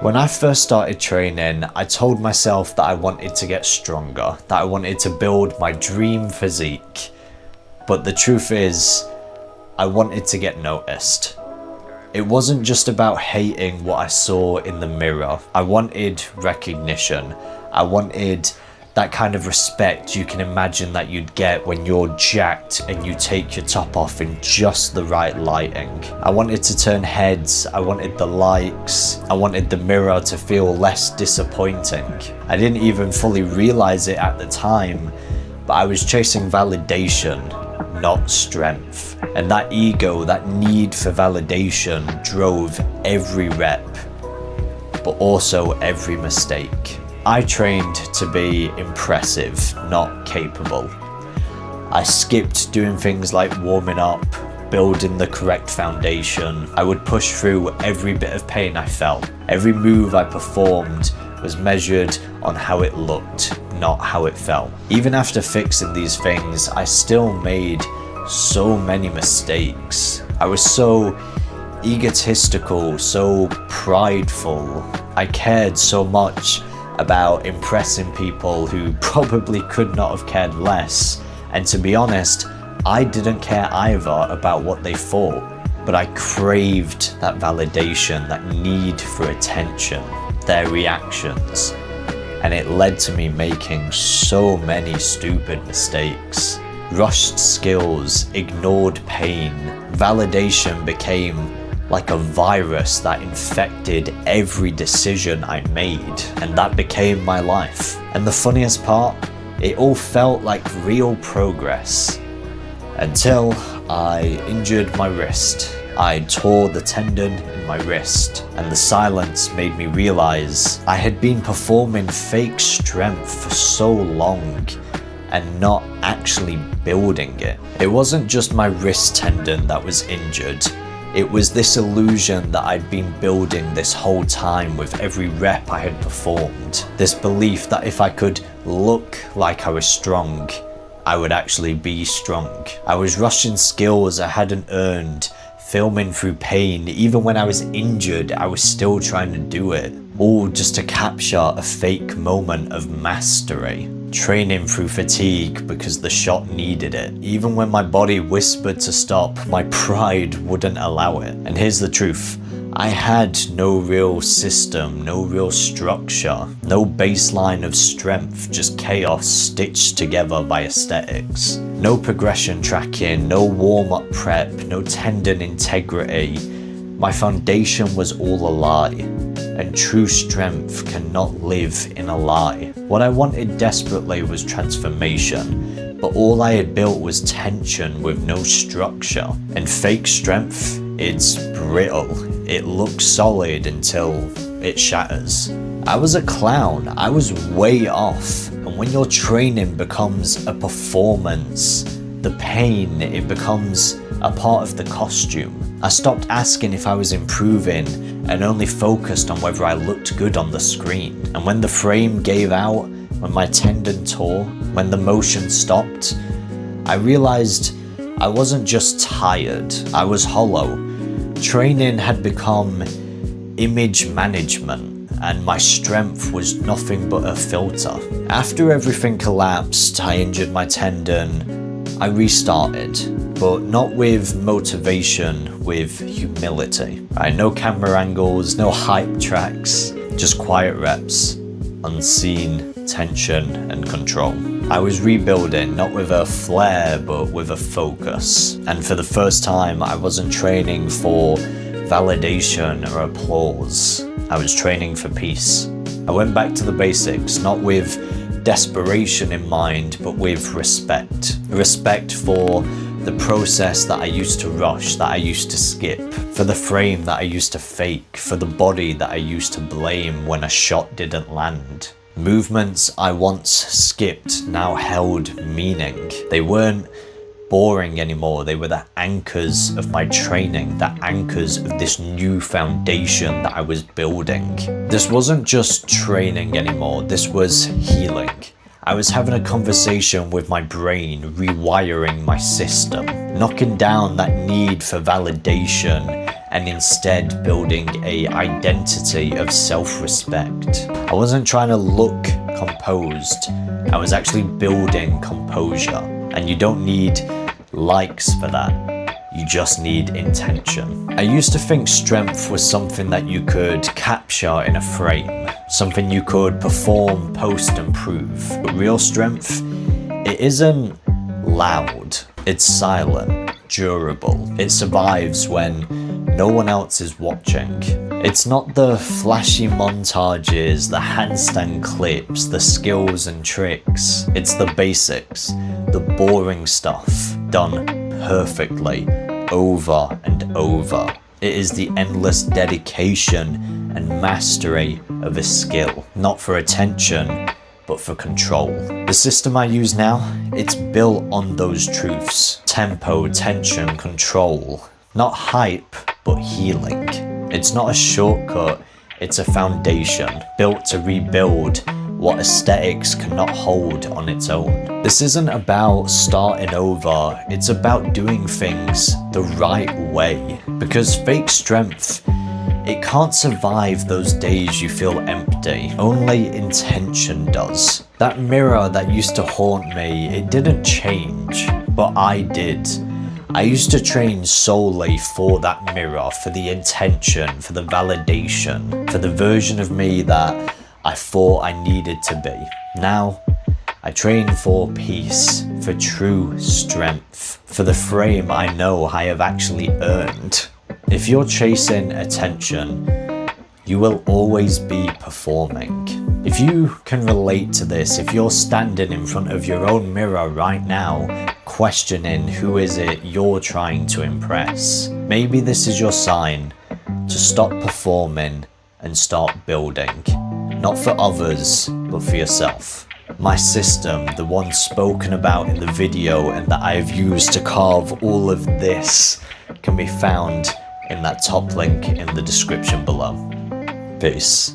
When I first started training, I told myself that I wanted to get stronger, that I wanted to build my dream physique. But the truth is, I wanted to get noticed. It wasn't just about hating what I saw in the mirror. I wanted recognition. I wanted that kind of respect you can imagine that you'd get when you're jacked and you take your top off in just the right lighting. I wanted to turn heads, I wanted the likes, I wanted the mirror to feel less disappointing. I didn't even fully realize it at the time, but I was chasing validation, not strength. And that ego, that need for validation drove every rep, but also every mistake. I trained to be impressive, not capable. I skipped doing things like warming up, building the correct foundation. I would push through every bit of pain I felt. Every move I performed was measured on how it looked, not how it felt. Even after fixing these things, I still made so many mistakes. I was so egotistical, so prideful. I cared so much about impressing people who probably could not have cared less. And to be honest, I didn't care either about what they thought, but I craved that validation, that need for attention, their reactions. And it led to me making so many stupid mistakes. Rushed skills, ignored pain. Validation became like a virus that infected every decision I made, and that became my life. And the funniest part, it all felt like real progress until I injured my wrist. I tore the tendon in my wrist, and the silence made me realize I had been performing fake strength for so long and not actually building it. It wasn't just my wrist tendon that was injured. It was this illusion that I'd been building this whole time with every rep I had performed. This belief that if I could look like I was strong, I would actually be strong. I was rushing skills I hadn't earned, filming through pain. Even when I was injured, I was still trying to do it. All just to capture a fake moment of mastery. Training through fatigue because the shot needed it. Even when my body whispered to stop, my pride wouldn't allow it. And here's the truth. I had no real system, no real structure, no baseline of strength, just chaos stitched together by aesthetics. No progression tracking, no warm-up prep, no tendon integrity. My foundation was all a lie. And true strength cannot live in a lie. What I wanted desperately was transformation, but all I had built was tension with no structure. And fake strength, it's brittle. It looks solid until it shatters. I was a clown. I was way off. And when your training becomes a performance, the pain, it becomes a part of the costume. I stopped asking if I was improving and only focused on whether I looked good on the screen. And when the frame gave out, when my tendon tore, when the motion stopped, I realized I wasn't just tired, I was hollow. Training had become image management, and my strength was nothing but a filter. After everything collapsed, I injured my tendon, I restarted, but not with motivation, with humility. No camera angles, no hype tracks, just quiet reps, unseen tension and control. I was rebuilding, not with a flair, but with a focus. And for the first time, I wasn't training for validation or applause. I was training for peace. I went back to the basics, not with desperation in mind, but with respect. Respect for the process that I used to rush, that I used to skip, for the frame that I used to fake, for the body that I used to blame when a shot didn't land. Movements I once skipped now held meaning. They weren't boring anymore. They were the anchors of my training, the anchors of this new foundation that I was building. This wasn't just training anymore, this was healing. I was having a conversation with my brain, rewiring my system, knocking down that need for validation and instead building an identity of self-respect. I wasn't trying to look composed, I was actually building composure. And you don't need likes for that, you just need intention. I used to think strength was something that you could capture in a frame, something you could perform, post and prove. But real strength, it isn't loud, it's silent, durable. It survives when no one else is watching. It's not the flashy montages, the handstand clips, the skills and tricks. It's the basics, the boring stuff, done perfectly, over and over. It is the endless dedication and mastery of a skill, not for attention, but for control. The system I use now, it's built on those truths. Tempo, tension, control. Not hype, but healing. It's not a shortcut, it's a foundation built to rebuild what aesthetics cannot hold on its own. This isn't about starting over, it's about doing things the right way. Because fake strength, it can't survive those days you feel empty. Only intention does. That mirror that used to haunt me, it didn't change, but I did. I used to train solely for that mirror, for the intention, for the validation, for the version of me that I thought I needed to be. Now, I train for peace, for true strength, for the frame I know I have actually earned. If you're chasing attention, you will always be performing. If you can relate to this, if you're standing in front of your own mirror right now, questioning who is it you're trying to impress, maybe this is your sign to stop performing and start building. Not for others, but for yourself. My system, the one spoken about in the video and that I've used to carve all of this, can be found in that top link in the description below. Peace.